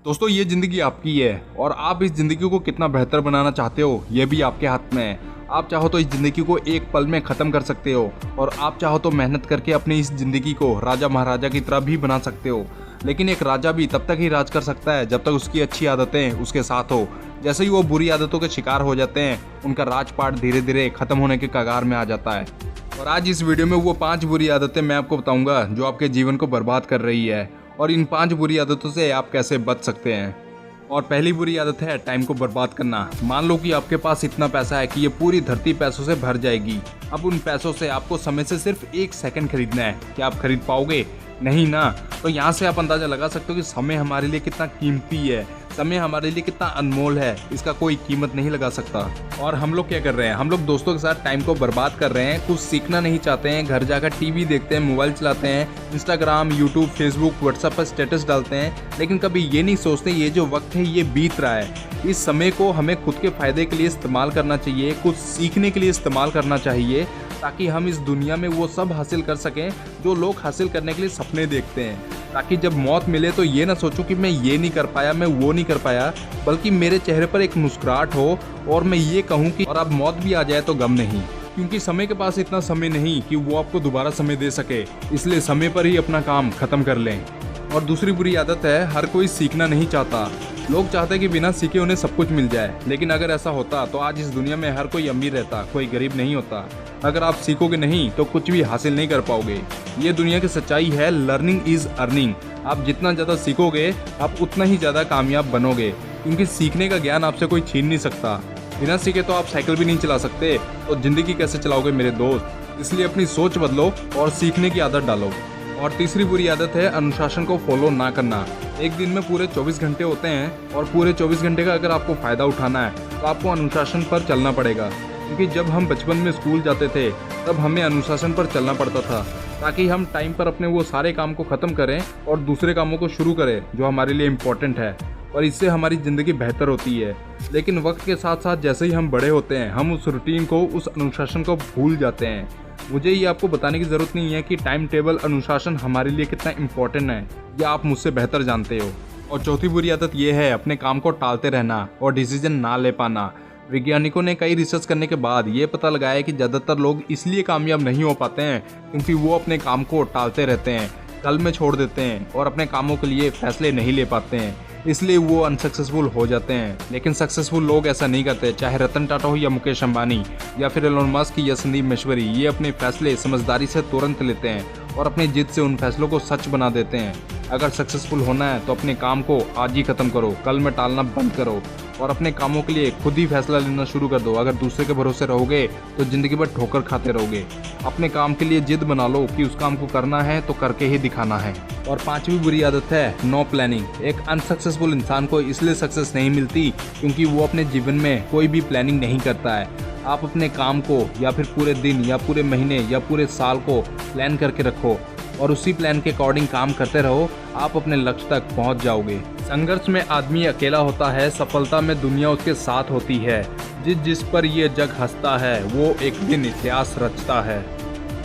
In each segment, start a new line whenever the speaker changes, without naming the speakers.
दोस्तों ये ज़िंदगी आपकी है और आप इस ज़िंदगी को कितना बेहतर बनाना चाहते हो ये भी आपके हाथ में है। आप चाहो तो इस ज़िंदगी को एक पल में ख़त्म कर सकते हो और आप चाहो तो मेहनत करके अपनी इस ज़िंदगी को राजा महाराजा की तरह भी बना सकते हो। लेकिन एक राजा भी तब तक ही राज कर सकता है जब तक उसकी अच्छी आदतें उसके साथ हो। जैसे ही वो बुरी आदतों के शिकार हो जाते हैं उनका राजपाट धीरे धीरे ख़त्म होने के कगार में आ जाता है। और आज इस वीडियो में वो 5 बुरी आदतें मैं आपको बताऊंगा जो आपके जीवन को बर्बाद कर रही है और इन 5 बुरी आदतों से आप कैसे बच सकते हैं। और पहली बुरी आदत है टाइम को बर्बाद करना। मान लो कि आपके पास इतना पैसा है कि ये पूरी धरती पैसों से भर जाएगी। अब उन पैसों से आपको समय से सिर्फ 1 सेकंड खरीदना है। क्या आप खरीद पाओगे? नहीं ना। तो यहाँ से आप अंदाजा लगा सकते हो कि समय हमारे लिए कितना कीमती है, समय हमारे लिए कितना अनमोल है, इसका कोई कीमत नहीं लगा सकता। और हम लोग क्या कर रहे हैं? हम लोग दोस्तों के साथ टाइम को बर्बाद कर रहे हैं, कुछ सीखना नहीं चाहते हैं, घर जाकर टीवी देखते हैं, मोबाइल चलाते हैं, इंस्टाग्राम, यूट्यूब, फेसबुक, व्हाट्सएप पर स्टेटस डालते हैं, लेकिन कभी ये नहीं सोचते ये जो वक्त है ये बीत रहा है। इस समय को हमें खुद के फायदे के लिए इस्तेमाल करना चाहिए, कुछ सीखने के लिए इस्तेमाल करना चाहिए, ताकि हम इस दुनिया में वो सब हासिल कर सकें जो लोग हासिल करने के लिए सपने देखते हैं। ताकि जब मौत मिले तो ये ना सोचूं कि मैं ये नहीं कर पाया, मैं वो नहीं कर पाया, बल्कि मेरे चेहरे पर एक मुस्कुराहट हो और मैं ये कहूँ कि और अब मौत भी आ जाए तो गम नहीं। क्योंकि समय के पास इतना समय नहीं कि वो आपको दोबारा समय दे सके, इसलिए समय पर ही अपना काम खत्म कर लें। और दूसरी बुरी आदत है हर कोई सीखना नहीं चाहता। लोग चाहते हैं कि बिना सीखे उन्हें सब कुछ मिल जाए, लेकिन अगर ऐसा होता तो आज इस दुनिया में हर कोई अमीर रहता, कोई गरीब नहीं होता। अगर आप सीखोगे नहीं तो कुछ भी हासिल नहीं कर पाओगे। ये दुनिया की सच्चाई है, लर्निंग इज अर्निंग। आप जितना ज़्यादा सीखोगे आप उतना ही ज़्यादा कामयाब बनोगे, क्योंकि सीखने का ज्ञान आपसे कोई छीन नहीं सकता। बिना सीखे तो आप साइकिल भी नहीं चला सकते, तो ज़िंदगी कैसे चलाओगे मेरे दोस्त? इसलिए अपनी सोच बदलो और सीखने की आदत डालो। और तीसरी बुरी आदत है अनुशासन को फॉलो ना करना। एक दिन में पूरे 24 घंटे होते हैं और पूरे 24 घंटे का अगर आपको फ़ायदा उठाना है तो आपको अनुशासन पर चलना पड़ेगा। क्योंकि जब हम बचपन में स्कूल जाते थे तब हमें अनुशासन पर चलना पड़ता था, ताकि हम टाइम पर अपने वो सारे काम को ख़त्म करें और दूसरे कामों को शुरू करें जो हमारे लिए इम्पोर्टेंट है, और इससे हमारी ज़िंदगी बेहतर होती है। लेकिन वक्त के साथ साथ जैसे ही हम बड़े होते हैं हम उस रूटीन को, उस अनुशासन को भूल जाते हैं। मुझे ये आपको बताने की ज़रूरत नहीं है कि टाइम टेबल, अनुशासन हमारे लिए कितना इम्पोर्टेंट है, ये आप मुझसे बेहतर जानते हो। और चौथी बुरी आदत ये है अपने काम को टालते रहना और डिसीजन ना ले पाना। वैज्ञानिकों ने कई रिसर्च करने के बाद ये पता लगाया है कि ज़्यादातर लोग इसलिए कामयाब नहीं हो पाते हैं क्योंकि वो अपने काम को टालते रहते हैं, कल में छोड़ देते हैं और अपने कामों के लिए फैसले नहीं ले पाते हैं, इसलिए वो अनसक्सेसफुल हो जाते हैं। लेकिन सक्सेसफुल लोग ऐसा नहीं करते, चाहे रतन टाटा हो या मुकेश अंबानी या फिर एलोन मस्क या संदीप महेश्वरी। ये अपने फैसले समझदारी से तुरंत लेते हैं और अपनी जिद से उन फैसलों को सच बना देते हैं। अगर सक्सेसफुल होना है तो अपने काम को आज ही खत्म करो, कल में टालना बंद करो और अपने कामों के लिए खुद ही फैसला लेना शुरू कर दो। अगर दूसरे के भरोसे रहोगे तो जिंदगी भर ठोकर खाते रहोगे। अपने काम के लिए जिद बना लो कि उस काम को करना है तो करके ही दिखाना है। और 5वीं बुरी आदत है नो प्लानिंग। एक अनसक्सेसफुल इंसान को इसलिए सक्सेस नहीं मिलती क्योंकि वो अपने जीवन में कोई भी प्लानिंग नहीं करता है। आप अपने काम को या फिर पूरे दिन या पूरे महीने या पूरे साल को प्लान करके रखो और उसी प्लान के अकॉर्डिंग काम करते रहो, आप अपने लक्ष्य तक पहुंच जाओगे। संघर्ष में आदमी अकेला होता है, सफलता में दुनिया उसके साथ होती है। जिस पर ये जग हंसता है वो एक दिन इतिहास रचता है।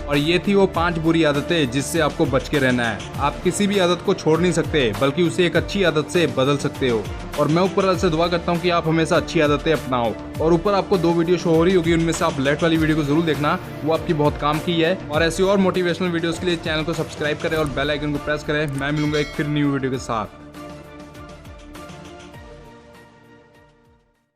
और ये थी वो 5 बुरी आदतें जिससे आपको बच के रहना है। आप किसी भी आदत को छोड़ नहीं सकते, बल्कि उसे एक अच्छी आदत से बदल सकते हो। और मैं ऊपर वाले से दुआ करता हूँ कि आप हमेशा अच्छी आदतें अपनाओ। और ऊपर आपको 2 वीडियो शो हो रही होगी, उनमें से आप लेफ्ट वाली वीडियो को जरूर देखना, वो आपकी बहुत काम की है। और ऐसी और मोटिवेशनल वीडियोस के लिए चैनल को सब्सक्राइब करें और बेल आइकन को प्रेस करें। मैं मिलूंगा एक फिर न्यू वीडियो के साथ।